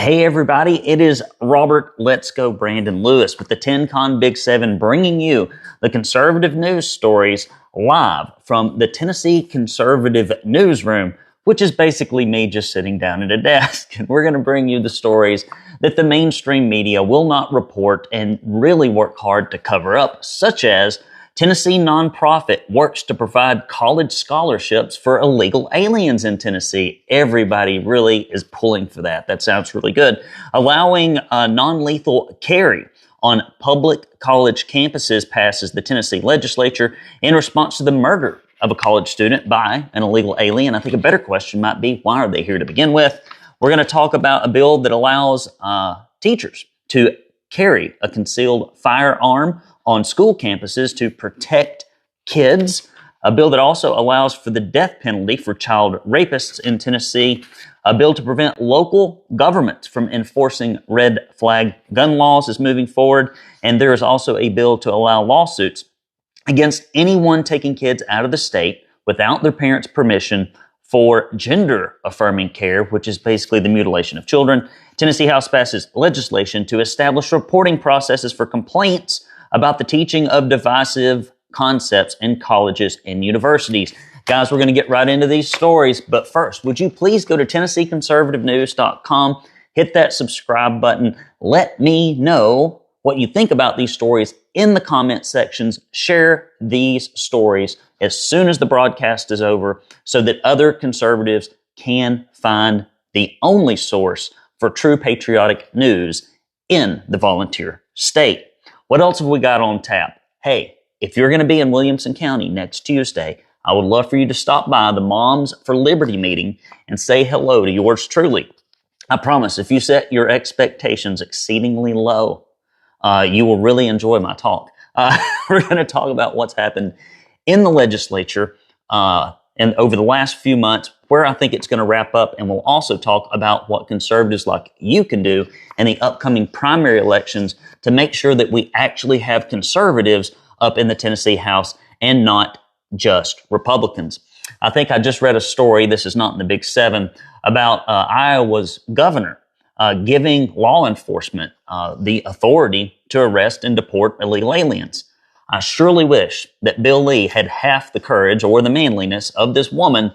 Hey everybody, it is Robert Let's Go Brandon Lewis with the 10 Con Big 7 bringing you the conservative news stories live from the Tennessee Conservative Newsroom, which is basically me just sitting down at a desk. And we're going to bring you the stories that the mainstream media will not report and really work hard to cover up, such as Tennessee nonprofit works to provide college scholarships for illegal aliens in Tennessee. Everybody really is pulling for that. That sounds really good. Allowing non-lethal carry on public college campuses passes the Tennessee Legislature in response to the murder of a college student by an illegal alien. I think a better question might be, why are they here to begin with? We're going to talk about a bill that allows teachers to carry a concealed firearm on school campuses to protect kids. A bill that also allows for the death penalty for child rapists in Tennessee. A bill to prevent local governments from enforcing red flag gun laws is moving forward. And there is also a bill to allow lawsuits against anyone taking kids out of the state without their parents' permission for gender-affirming care, which is basically the mutilation of children. Tennessee House passes legislation to establish reporting processes for complaints about the teaching of divisive concepts in colleges and universities. Guys, we're going to get right into these stories, but first, would you please go to TennesseeConservativeNews.com, hit that subscribe button, let me know what you think about these stories in the comment sections, share these stories as soon as the broadcast is over so that other conservatives can find the only source for true patriotic news in the volunteer state. What else have we got on tap? Hey, if you're going to be in Williamson County next Tuesday, I would love for you to stop by the Moms for Liberty meeting and say hello to yours truly. I promise, if you set your expectations exceedingly low, you will really enjoy my talk. We're going to talk about what's happened in the legislature and over the last few months, where I think it's going to wrap up, and we'll also talk about what conservatives like you can do in the upcoming primary elections to make sure that we actually have conservatives up in the Tennessee House and not just Republicans. I think I just read a story, this is not in the Big 7, about Iowa's governor giving law enforcement the authority to arrest and deport illegal aliens. I surely wish that Bill Lee had half the courage or the manliness of this woman,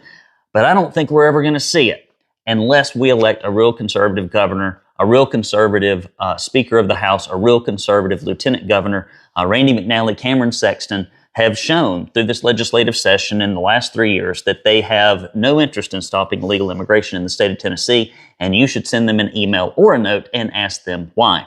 but I don't think we're ever going to see it unless we elect a real conservative governor, a real conservative Speaker of the House, a real conservative Lieutenant Governor. Randy McNally, Cameron Sexton have shown through this legislative session in the last 3 years that they have no interest in stopping illegal immigration in the state of Tennessee, and you should send them an email or a note and ask them why.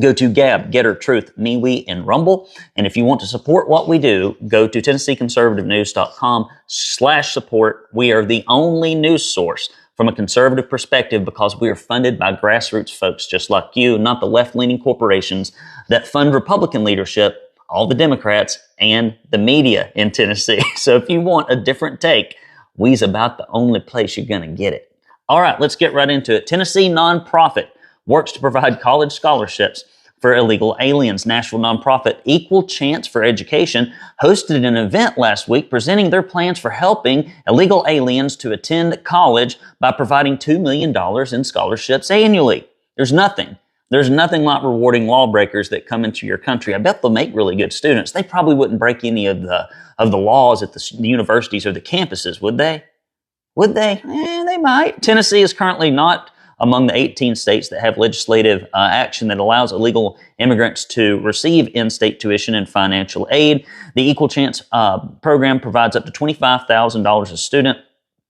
Go to Gab, Getter, Truth, MeWe, and Rumble. And if you want to support what we do, go to TennesseeConservativeNews.com/support. We are the only news source from a conservative perspective because we are funded by grassroots folks just like you, not the left-leaning corporations that fund Republican leadership, all the Democrats, and the media in Tennessee. So if you want a different take, we's about the only place you're going to get it. All right, let's get right into it. Tennessee nonprofit works to provide college scholarships for illegal aliens. National nonprofit Equal Chance for Education hosted an event last week presenting their plans for helping illegal aliens to attend college by providing $2 million in scholarships annually. There's nothing like rewarding lawbreakers that come into your country. I bet they'll make really good students. They probably wouldn't break any of the laws at the universities or the campuses, would they? Would they? They might. Tennessee is currently not among the 18 states that have legislative action that allows illegal immigrants to receive in-state tuition and financial aid. The Equal Chance program provides up to $25,000 a student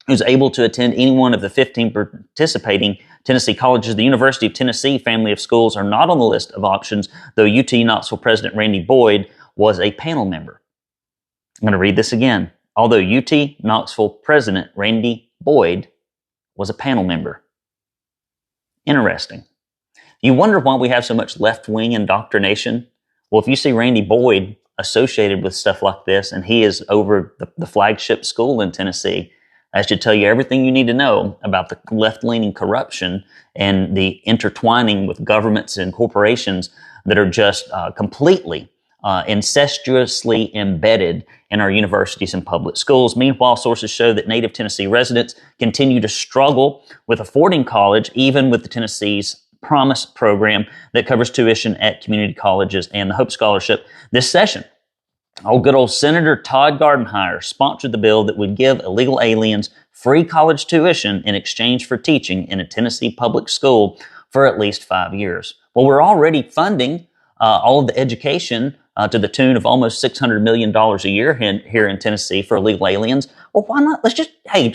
who's able to attend any one of the 15 participating Tennessee colleges. The University of Tennessee family of schools are not on the list of options, though UT Knoxville President Randy Boyd was a panel member. I'm going to read this again. Although UT Knoxville President Randy Boyd was a panel member. Interesting. You wonder why we have so much left-wing indoctrination? Well, if you see Randy Boyd associated with stuff like this, and he is over the flagship school in Tennessee, that should tell you everything you need to know about the left-leaning corruption and the intertwining with governments and corporations that are just completely incestuously embedded in our universities and public schools. Meanwhile, sources show that native Tennessee residents continue to struggle with affording college, even with the Tennessee's Promise program that covers tuition at community colleges and the Hope Scholarship this session. Good old Senator Todd Gardenhire sponsored the bill that would give illegal aliens free college tuition in exchange for teaching in a Tennessee public school for at least 5 years. Well, we're already funding all of the education to the tune of almost $600 million a year here in Tennessee for illegal aliens. Well, why not?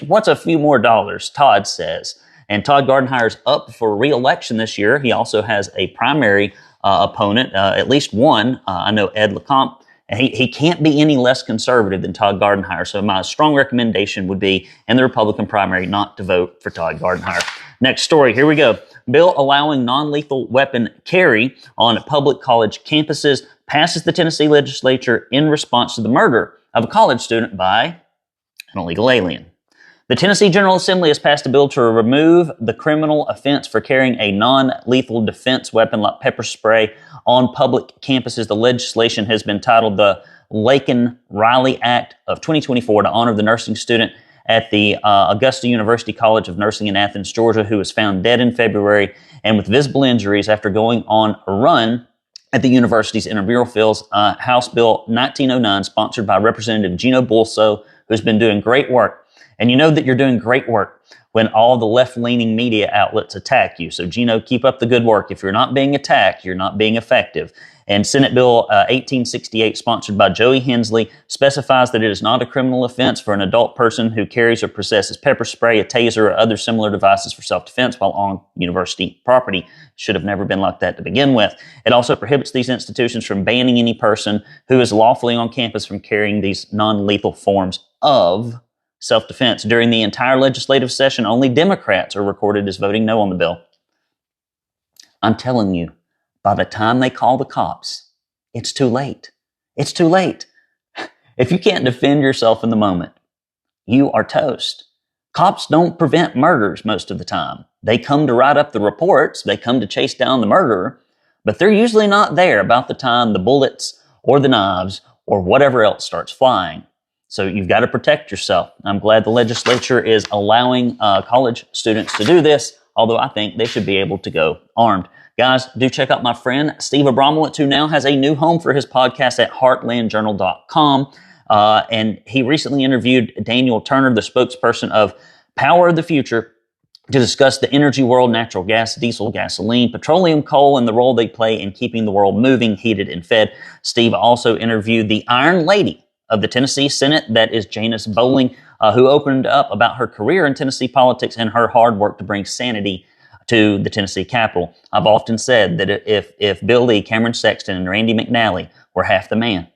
What's a few more dollars, Todd says. And Todd Gardenhire's up for re-election this year. He also has a primary opponent, at least one. I know Ed LeCompte. He can't be any less conservative than Todd Gardenhire. So my strong recommendation would be in the Republican primary not to vote for Todd Gardenhire. Next story. Here we go. Bill allowing non-lethal weapon carry on public college campuses passes the Tennessee legislature in response to the murder of a college student by an illegal alien. The Tennessee General Assembly has passed a bill to remove the criminal offense for carrying a non-lethal defense weapon like pepper spray on public campuses. The legislation has been titled the Lakin-Riley Act of 2024 to honor the nursing student at the Augusta University College of Nursing in Athens, Georgia, who was found dead in February and with visible injuries after going on a run at the university's intramural fields. House Bill 1909, sponsored by Representative Gino Bulso, who's been doing great work. And you know that you're doing great work when all the left-leaning media outlets attack you. So, Gino, keep up the good work. If you're not being attacked, you're not being effective. And Senate Bill 1868, sponsored by Joey Hensley, specifies that it is not a criminal offense for an adult person who carries or possesses pepper spray, a taser, or other similar devices for self-defense while on university property. Should have never been like that to begin with. It also prohibits these institutions from banning any person who is lawfully on campus from carrying these non-lethal forms of self-defense. During the entire legislative session, only Democrats are recorded as voting no on the bill. I'm telling you, by the time they call the cops, it's too late. It's too late. If you can't defend yourself in the moment, you are toast. Cops don't prevent murders most of the time. They come to write up the reports. They come to chase down the murderer, but they're usually not there about the time the bullets or the knives or whatever else starts flying. So you've got to protect yourself. I'm glad the legislature is allowing college students to do this, although I think they should be able to go armed. Guys, do check out my friend Steve Abramowitz, who now has a new home for his podcast at heartlandjournal.com. And he recently interviewed Daniel Turner, the spokesperson of Power of the Future, to discuss the energy world, natural gas, diesel, gasoline, petroleum, coal, and the role they play in keeping the world moving, heated, and fed. Steve also interviewed the Iron Lady of the Tennessee Senate, that is Janice Bowling, who opened up about her career in Tennessee politics and her hard work to bring sanity to the Tennessee Capitol. I've often said that if Bill Lee, Cameron Sexton, and Randy McNally were half the man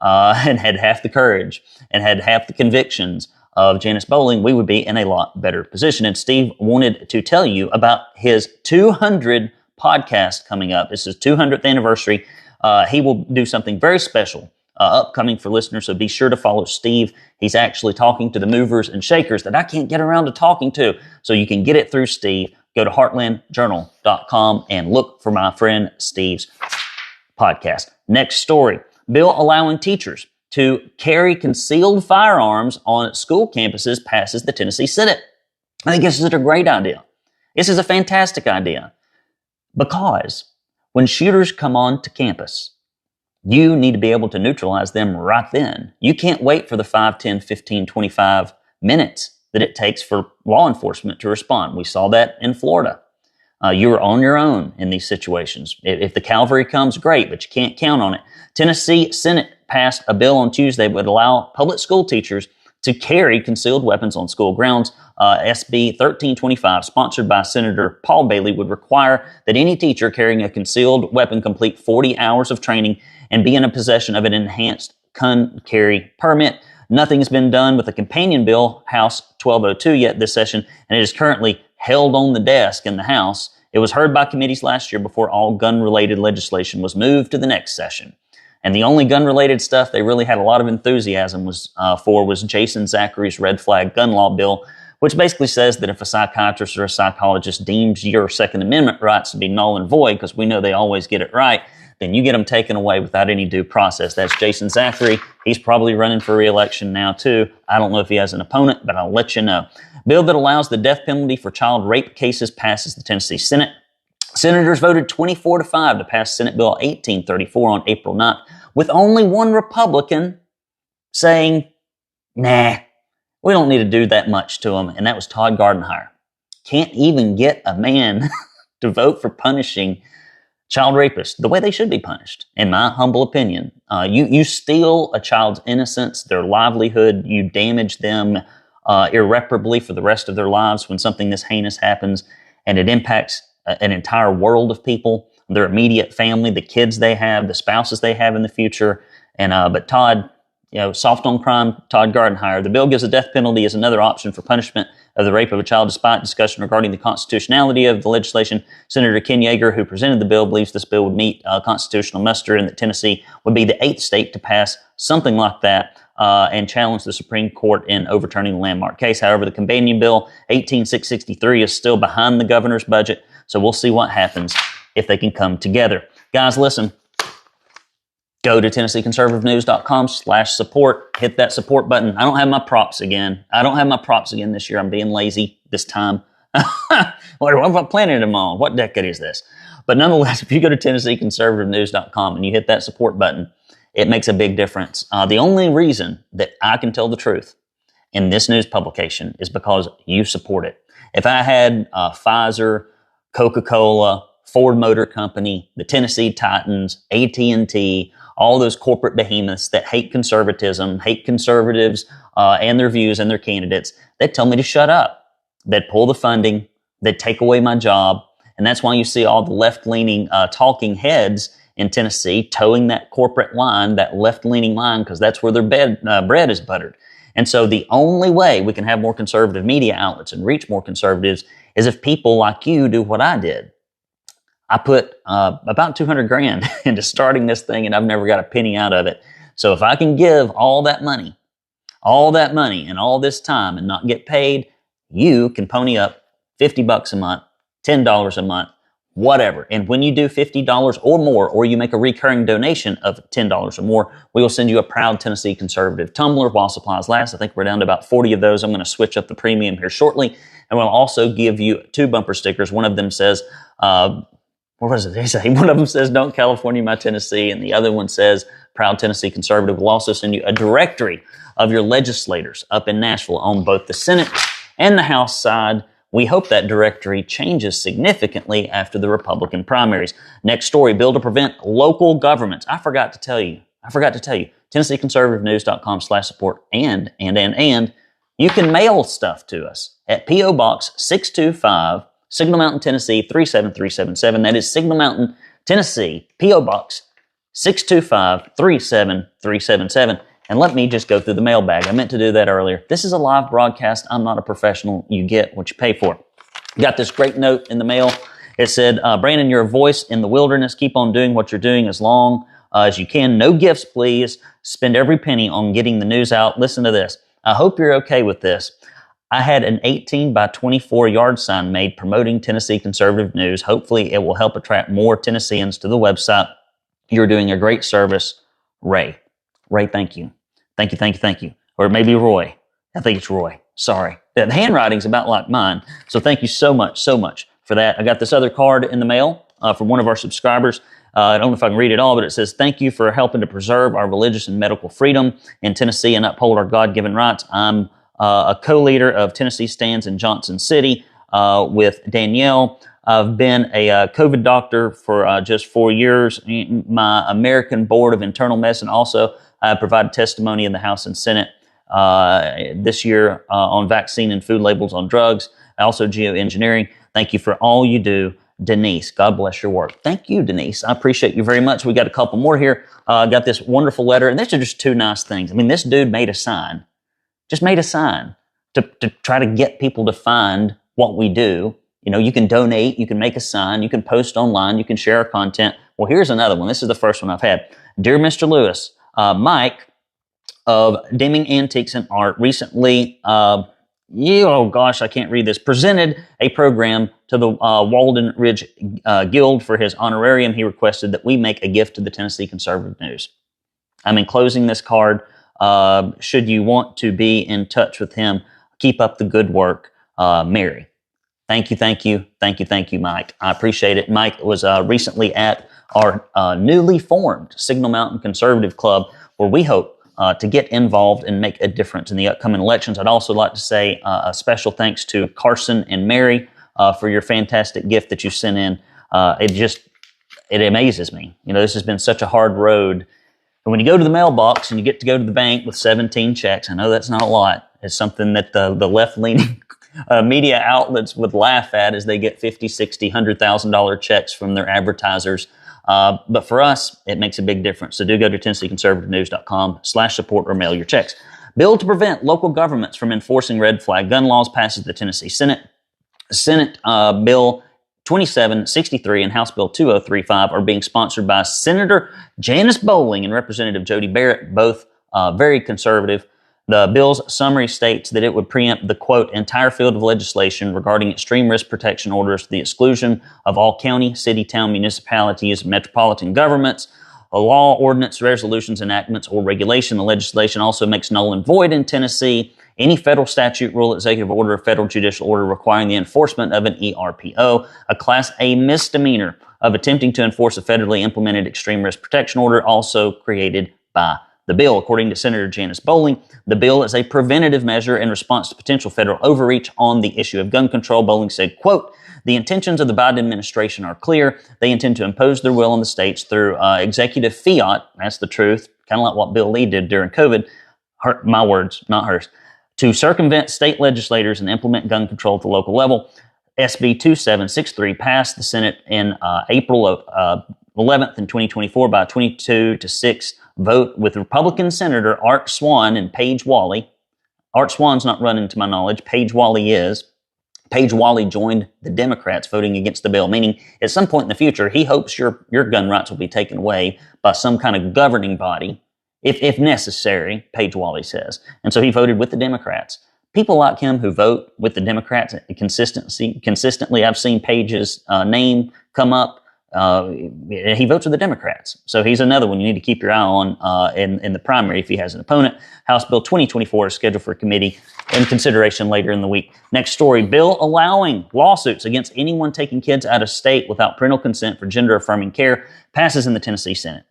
and had half the courage and had half the convictions of Janice Bowling, we would be in a lot better position. And Steve wanted to tell you about his 200 podcast coming up. This is 200th anniversary. He will do something very special upcoming for listeners, so be sure to follow Steve. He's actually talking to the movers and shakers that I can't get around to talking to, so you can get it through Steve. Go to heartlandjournal.com and look for my friend Steve's podcast. Next story. Bill allowing teachers to carry concealed firearms on school campuses passes the Tennessee Senate. I think this is a great idea. This is a fantastic idea because when shooters come onto campus, you need to be able to neutralize them right then. You can't wait for the 5, 10, 15, 25 minutes that it takes for law enforcement to respond. We saw that in Florida. You're on your own in these situations. If the cavalry comes, great, but you can't count on it. Tennessee Senate passed a bill on Tuesday that would allow public school teachers to carry concealed weapons on school grounds. SB 1325, sponsored by Senator Paul Bailey, would require that any teacher carrying a concealed weapon complete 40 hours of training and be in a possession of an enhanced gun carry permit. Nothing has been done with the companion bill, House 1202, yet this session, and it is currently held on the desk in the House. It was heard by committees last year before all gun-related legislation was moved to the next session. And the only gun-related stuff they really had a lot of enthusiasm was Jason Zachary's red flag gun law bill, which basically says that if a psychiatrist or a psychologist deems your Second Amendment rights to be null and void, because we know they always get it right, then you get them taken away without any due process. That's Jason Zachary. He's probably running for re-election now, too. I don't know if he has an opponent, but I'll let you know. Bill that allows the death penalty for child rape cases passes the Tennessee Senate. Senators voted 24-5 to pass Senate Bill 1834 on April 9th, with only one Republican saying, nah, we don't need to do that much to them, and that was Todd Gardenhire. Can't even get a man to vote for punishing child rapists the way they should be punished, in my humble opinion. You steal a child's innocence, their livelihood, you damage them irreparably for the rest of their lives when something this heinous happens, and it impacts an entire world of people, their immediate family, the kids they have, the spouses they have in the future. And but Todd, soft on crime, Todd Gardenhire. The bill gives the death penalty as another option for punishment of the rape of a child, despite discussion regarding the constitutionality of the legislation. Senator Ken Yeager, who presented the bill, believes this bill would meet constitutional muster and that Tennessee would be the 8th state to pass something like that and challenge the Supreme Court in overturning the landmark case. However, the companion bill, 18663, is still behind the governor's budget, so we'll see what happens if they can come together. Guys, listen. Go to TennesseeConservativeNews.com/support. Hit that support button. I don't have my props again. This year. I'm being lazy this time. What am I planning them on? What decade is this? But nonetheless, if you go to TennesseeConservativeNews.com and you hit that support button, it makes a big difference. The only reason that I can tell the truth in this news publication is because you support it. If I had Pfizer, Coca-Cola, Ford Motor Company, the Tennessee Titans, AT&T, all those corporate behemoths that hate conservatism, hate conservatives and their views and their candidates, they'd tell me to shut up. They'd pull the funding. They'd take away my job. And that's why you see all the left-leaning talking heads in Tennessee towing that corporate line, that left-leaning line, because that's where their bread is buttered. And so the only way we can have more conservative media outlets and reach more conservatives is if people like you do what I did. I put about $200,000 into starting this thing, and I've never got a penny out of it. So if I can give all that money and all this time and not get paid, you can pony up $50 a month, $10 a month, whatever. And when you do $50 or more, or you make a recurring donation of $10 or more, we will send you a proud Tennessee Conservative tumbler while supplies last. I think we're down to about 40 of those. I'm going to switch up the premium here shortly. And we'll also give you 2 bumper stickers. One of them says, what does it say? One of them says, "Don't California my Tennessee," and the other one says, "Proud Tennessee Conservative." We'll also send you a directory of your legislators up in Nashville on both the Senate and the House side. We hope that directory changes significantly after the Republican primaries. Next story, bill to prevent local governments. I forgot to tell you, TennesseeConservativeNews.com/support and you can mail stuff to us at P.O. Box 625, Signal Mountain, Tennessee 37377. That is Signal Mountain, Tennessee, P.O. Box 625 37377. And let me just go through the mailbag. I meant to do that earlier. This is a live broadcast. I'm not a professional. You get what you pay for. Got this great note in the mail. It said, Brandon, you're a voice in the wilderness. Keep on doing what you're doing as long as you can. No gifts, please. Spend every penny on getting the news out. Listen to this. I hope you're okay with this. I had an 18 by 24 yard sign made promoting Tennessee Conservative News. Hopefully it will help attract more Tennesseans to the website. You're doing a great service. Ray. Ray, thank you. Thank you. Or maybe Roy. I think it's Roy. Sorry. The handwriting's about like mine. So thank you so much for that. I got this other card in the mail from one of our subscribers. I don't know if I can read it all, but it says, "Thank you for helping to preserve our religious and medical freedom in Tennessee and uphold our God-given rights. I'm a co-leader of Tennessee Stands in Johnson City with Danielle. I've been a COVID doctor for just 4 years. My American Board of Internal Medicine also provided testimony in the House and Senate this year on vaccine and food labels on drugs, also geoengineering. Thank you for all you do, Denise." God bless your work. Thank you, Denise. I appreciate you very much. We got a couple more here. Got this wonderful letter, and these are just 2 nice things. I mean, this dude made a sign. Just made a sign to try to get people to find what we do. You know, you can donate, you can make a sign, you can post online, you can share our content. Well, here's another one. This is the first one I've had. "Dear Mr. Lewis, Mike of Deming Antiques and Art recently oh gosh, I can't read this, presented a program to the Walden Ridge Guild for his honorarium. He requested that we make a gift to the Tennessee Conservative News. I'm enclosing this card. Should you want to be in touch with him, keep up the good work, Mary. Thank you, Mike. I appreciate it. Mike was recently at our newly formed Signal Mountain Conservative Club, where we hope to get involved and make a difference in the upcoming elections. I'd also like to say a special thanks to Carson and Mary for your fantastic gift that you sent in. It amazes me. You know, this has been such a hard road. And when you go to the mailbox and you get to go to the bank with 17 checks, I know that's not a lot. It's something that the left-leaning media outlets would laugh at as they get $50, $60, $100,000 checks from their advertisers. But for us, it makes a big difference. So do go to TennesseeConservativeNews.com/support or mail your checks. Bill to prevent local governments from enforcing red flag gun laws passes the Tennessee Senate. Senate Bill 2763 and House Bill 2035 are being sponsored by Senator Janice Bowling and Representative Jody Barrett, both very conservative. The bill's summary states that it would preempt the, quote, entire field of legislation regarding extreme risk protection orders to the exclusion of all county, city, town, municipalities, metropolitan governments, a law, ordinance, resolutions, enactments, or regulation. The legislation also makes null and void in Tennessee any federal statute, rule, executive order, or federal judicial order requiring the enforcement of an ERPO, a Class A misdemeanor of attempting to enforce a federally implemented extreme risk protection order also created by the bill. According to Senator Janice Bowling, the bill is a preventative measure in response to potential federal overreach on the issue of gun control. Bowling said, quote, the intentions of the Biden administration are clear. They intend to impose their will on the states through executive fiat. That's the truth. Kind of like what Bill Lee did during COVID. My words, not hers. To circumvent state legislators and implement gun control at the local level. SB 2763 passed the Senate in April of 11th in 2024 by a 22-6 vote with Republican Senator Art Swan and Paige Wally. Art Swan's not running to my knowledge. Paige Wally is. Paige Wally joined the Democrats voting against the bill, meaning at some point in the future, he hopes your gun rights will be taken away by some kind of governing body, if necessary, Paige Wally says. And so he voted with the Democrats. People like him who vote with the Democrats consistently, I've seen Paige's name come up. He votes with the Democrats. So he's another one you need to keep your eye on in the primary if he has an opponent. House Bill 2024 is scheduled for committee in consideration later in the week. Next story, bill allowing lawsuits against anyone taking kids out of state without parental consent for gender-affirming care passes in the Tennessee Senate.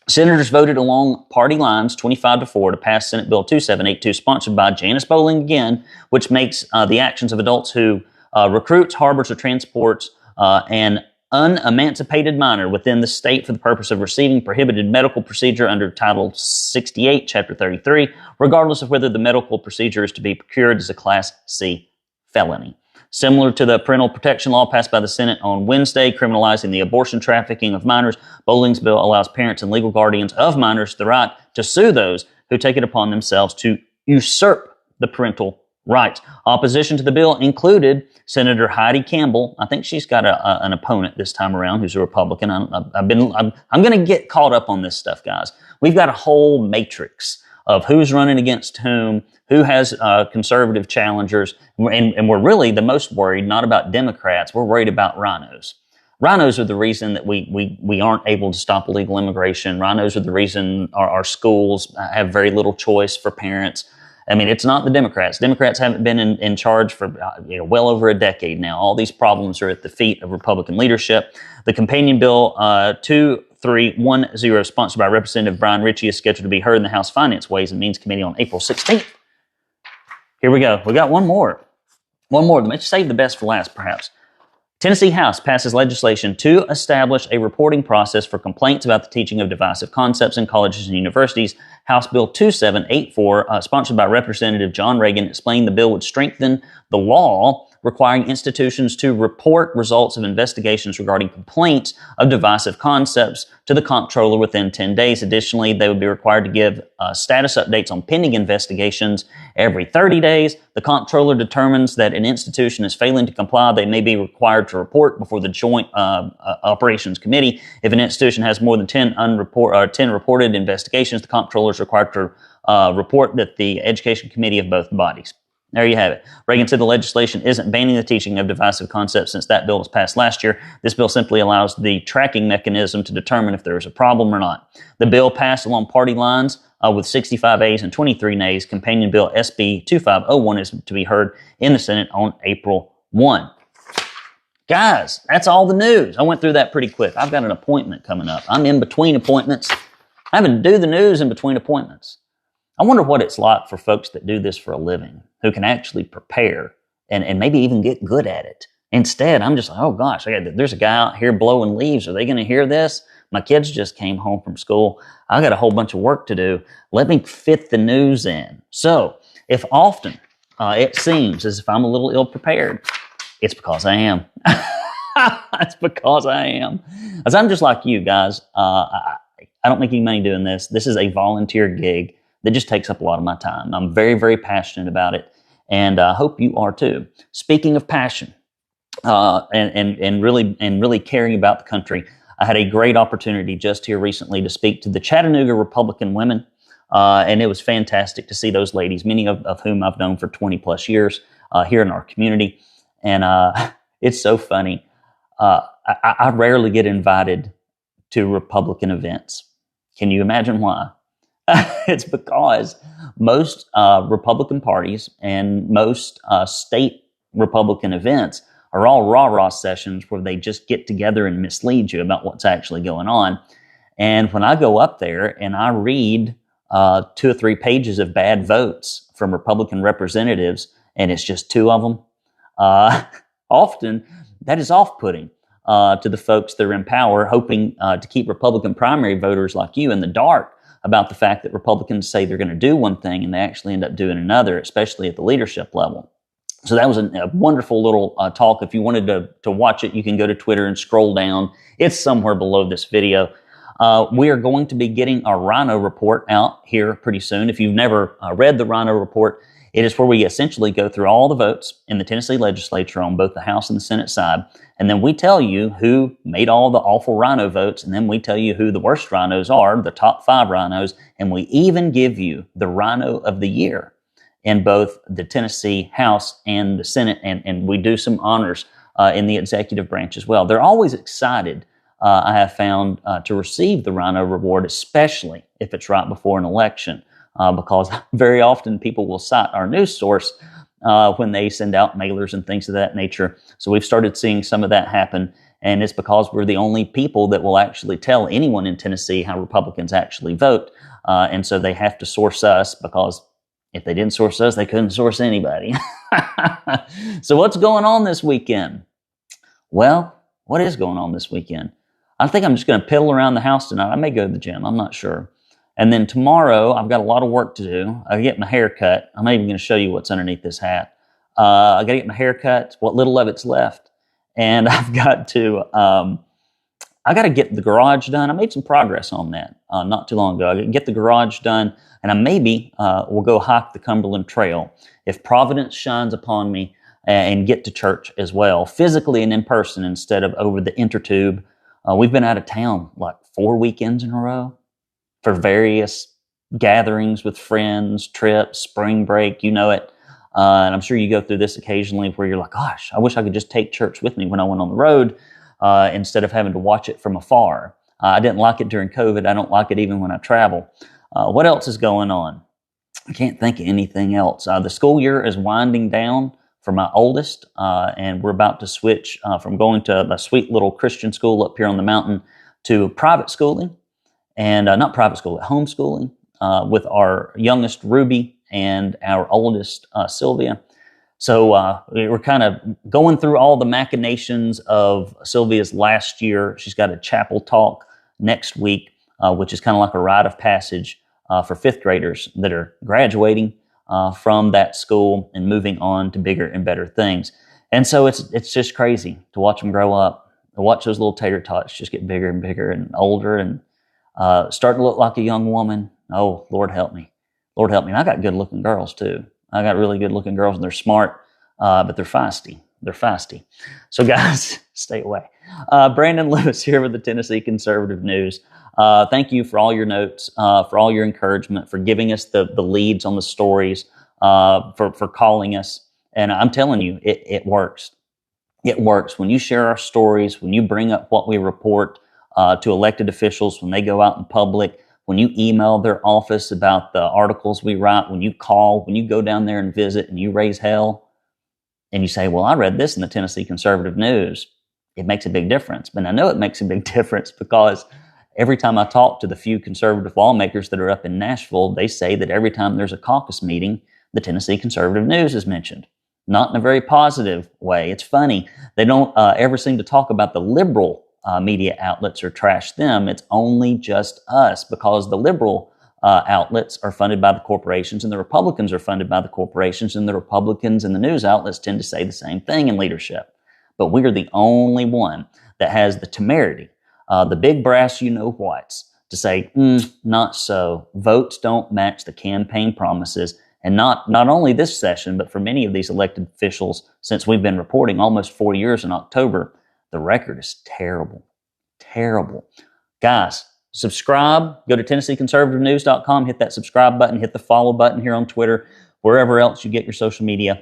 Senators voted along party lines 25-4 to pass Senate Bill 2782, sponsored by Janice Bowling again, which makes the actions of adults who recruits, harbors, or transports an unemancipated minor within the state for the purpose of receiving prohibited medical procedure under Title 68, Chapter 33, regardless of whether the medical procedure is to be procured as a Class C felony. Similar to the parental protection law passed by the Senate on Wednesday, criminalizing the abortion trafficking of minors, Bowling's bill allows parents and legal guardians of minors the right to sue those who take it upon themselves to usurp the parental rights. Opposition to the bill included Senator Heidi Campbell. I think she's got an opponent this time around who's a Republican. I'm going to get caught up on this stuff, guys. We've got a whole matrix of who's running against whom, who has conservative challengers, and we're really the most worried not about Democrats. We're worried about rhinos. Rhinos are the reason that we aren't able to stop illegal immigration. Rhinos are the reason our schools have very little choice for parents. I mean, it's not the Democrats. Democrats haven't been in charge for well over a decade now. All these problems are at the feet of Republican leadership. The companion bill 2310, sponsored by Representative Brian Ritchie, is scheduled to be heard in the House Finance, Ways and Means Committee on April 16th. Here we go. We got one more. Let's save the best for last, perhaps. Tennessee House passes legislation to establish a reporting process for complaints about the teaching of divisive concepts in colleges and universities. House Bill 2784, sponsored by Representative John Reagan, explained the bill would strengthen the law requiring institutions to report results of investigations regarding complaints of divisive concepts to the comptroller within 10 days. Additionally, they would be required to give status updates on pending investigations every 30 days. The comptroller determines that an institution is failing to comply. They may be required to report before the Joint Operations Committee. If an institution has more than 10 reported investigations, the comptroller is required to report that the Education Committee of both bodies. There you have it. Reagan said the legislation isn't banning the teaching of divisive concepts since that bill was passed last year. This bill simply allows the tracking mechanism to determine if there is a problem or not. The bill passed along party lines with 65 A's and 23 nays. Companion bill SB 2501 is to be heard in the Senate on April 1. Guys, that's all the news. I went through that pretty quick. I've got an appointment coming up. I'm in between appointments. I'm having to do the news in between appointments. I wonder what it's like for folks that do this for a living, who can actually prepare and maybe even get good at it. Instead, I'm just like, oh gosh, there's a guy out here blowing leaves. Are they going to hear this? My kids just came home from school. I got a whole bunch of work to do. Let me fit the news in. So, if often it seems as if I'm a little ill-prepared, it's because I am. It's because I am. As I'm just like you guys. I don't make any money doing this. This is a volunteer gig that just takes up a lot of my time. I'm very, very passionate about it, and I hope you are too. Speaking of passion, and really caring about the country, I had a great opportunity just here recently to speak to the Chattanooga Republican women, and it was fantastic to see those ladies, many of whom I've known for 20 plus years here in our community, and it's so funny. I rarely get invited to Republican events. Can you imagine why? It's because most Republican parties and most state Republican events are all rah-rah sessions where they just get together and mislead you about what's actually going on. And when I go up there and I read 2 or 3 pages of bad votes from Republican representatives, and it's just 2 of them, often that is off-putting to the folks that are in power, hoping to keep Republican primary voters like you in the dark about the fact that Republicans say they're going to do one thing and they actually end up doing another, especially at the leadership level. So that was a wonderful little talk. If you wanted to watch it, you can go to Twitter and scroll down. It's somewhere below this video. We are going to be getting our Rhino report out here pretty soon. If you've never read the Rhino report, it is where we essentially go through all the votes in the Tennessee Legislature on both the House and the Senate side, and then we tell you who made all the awful Rhino votes, and then we tell you who the worst Rhinos are, the top 5 Rhinos, and we even give you the Rhino of the Year in both the Tennessee House and the Senate, and we do some honors in the executive branch as well. They're always excited, I have found, to receive the Rhino Reward, especially if it's right before an election. Because very often people will cite our news source when they send out mailers and things of that nature. So we've started seeing some of that happen, and it's because we're the only people that will actually tell anyone in Tennessee how Republicans actually vote. And so they have to source us, because if they didn't source us, they couldn't source anybody. So what's going on this weekend? Well, what is going on this weekend? I think I'm just going to piddle around the house tonight. I may go to the gym. I'm not sure. And then tomorrow, I've got a lot of work to do. I get my hair cut. I'm not even going to show you what's underneath this hat. I got to get my hair cut, what little of it's left. And I've got to, I got to get the garage done. I made some progress on that not too long ago. I got to get the garage done, and I maybe will go hike the Cumberland Trail if Providence shines upon me, and get to church as well, physically and in person instead of over the intertube. We've been out of town like 4 weekends in a row for various gatherings with friends, trips, spring break, you know it. And I'm sure you go through this occasionally where you're like, gosh, I wish I could just take church with me when I went on the road instead of having to watch it from afar. I didn't like it during COVID. I don't like it even when I travel. What else is going on? I can't think of anything else. The school year is winding down for my oldest, and we're about to switch from going to a sweet little Christian school up here on the mountain to private schooling. And not private school, homeschooling with our youngest Ruby and our oldest Sylvia. So we're kind of going through all the machinations of Sylvia's last year. She's got a chapel talk next week, which is kind of like a rite of passage for 5th graders that are graduating from that school and moving on to bigger and better things. And so it's just crazy to watch them grow up, to watch those little tater tots just get bigger and bigger and older and starting to look like a young woman. Oh, Lord help me. Lord help me. And I got good-looking girls, too. I got really good-looking girls, and they're smart, but they're feisty. They're feisty. So, guys, stay away. Brandon Lewis here with the Tennessee Conservative News. Thank you for all your notes, for all your encouragement, for giving us the leads on the stories. for calling us. And I'm telling you, it works. It works. When you share our stories, when you bring up what we report to elected officials, when they go out in public, when you email their office about the articles we write, when you call, when you go down there and visit and you raise hell and you say, well, I read this in the Tennessee Conservative News, it makes a big difference. But I know it makes a big difference because every time I talk to the few conservative lawmakers that are up in Nashville, they say that every time there's a caucus meeting, the Tennessee Conservative News is mentioned. Not in a very positive way. It's funny. They don't ever seem to talk about the liberal media outlets or trash them. It's only just us because the liberal outlets are funded by the corporations and the Republicans are funded by the corporations, and the Republicans and the news outlets tend to say the same thing in leadership. But we are the only one that has the temerity, the big brass you-know-whats, to say, not so. Votes don't match the campaign promises. And not only this session, but for many of these elected officials, since we've been reporting almost 4 years in October, the record is terrible. Terrible. Guys, subscribe. Go to TennesseeConservativeNews.com, hit that subscribe button, hit the follow button here on Twitter, wherever else you get your social media.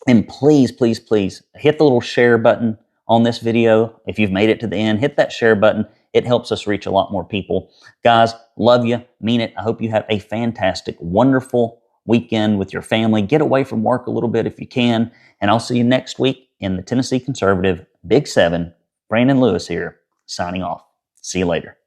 And please, please, please hit the little share button on this video. If you've made it to the end, hit that share button. It helps us reach a lot more people. Guys, love you, mean it. I hope you have a fantastic, wonderful weekend with your family. Get away from work a little bit if you can. And I'll see you next week in the Tennessee Conservative Big 7. Brandon Lewis here, signing off. See you later.